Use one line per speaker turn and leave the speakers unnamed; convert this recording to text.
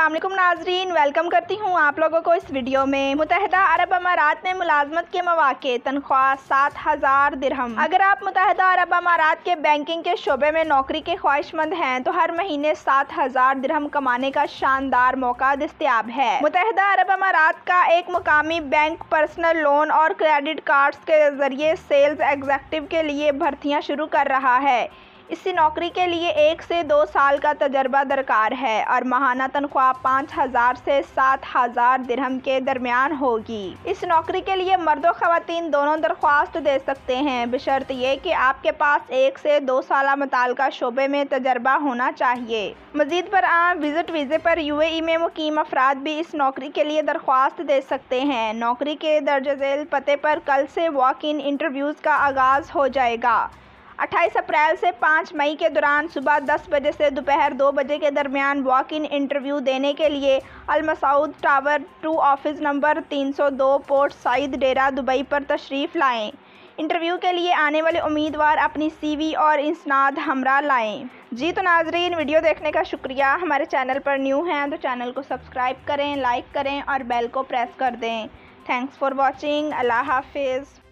अस्सलाम वालेकुम नाजरीन, वेलकम करती हूँ आप लोगों को इस वीडियो में। मुत्तहिदा अरब अमारात में मुलाजमत के मौके, तनख्वाह 7,000 दिरहम। अगर आप मुत्तहिदा अरब अमारात के बैंकिंग के शोबे में नौकरी के ख्वाहिशमंद हैं तो हर महीने 7,000 दिरहम कमाने का शानदार मौका दस्तयाब है। मुत्तहिदा अरब अमारात का एक मुकामी बैंक पर्सनल लोन और क्रेडिट कार्ड्स के जरिए सेल्स एग्जीक्यूटिव के लिए भर्तियाँ शुरू कर रहा है। इस नौकरी के लिए 1 से 2 साल का तजर्बा दरकार है और माहाना तनख्वाह 5,000 से 7,000 दिरहम के दरमियान होगी। इस नौकरी के लिए मर्द और ख़वातीन दोनों दरख्वास्त दे सकते हैं, बशर्त ये कि आपके पास 1 से 2 साल मुताल्लिका शोबे में तजर्बा होना चाहिए। मज़ीद बरआं विज़िट वीज़े पर UAE में मुकीम अफराद भी इस नौकरी के लिए दरख्वास्त दे सकते हैं। नौकरी के दर्ज झेल पते पर कल से वॉक इन इंटरव्यूज़ का आगाज़ हो जाएगा। 28 अप्रैल से 5 मई के दौरान सुबह 10 बजे से दोपहर 2 बजे के दरमियान वॉक इन इंटरव्यू देने के लिए Al Masaood tower 2 office number 302 Port Saeed Deira Dubai पर तशरीफ़ लाएं। इंटरव्यू के लिए आने वाले उम्मीदवार अपनी CV और इस्नाद हमरा लाएं। जी तो नाजरीन, वीडियो देखने का शुक्रिया। हमारे चैनल पर न्यू हैं तो चैनल को सब्सक्राइब करें, लाइक करें और बेल को प्रेस कर दें। Thanks for watching. अल्लाह हाफिज़।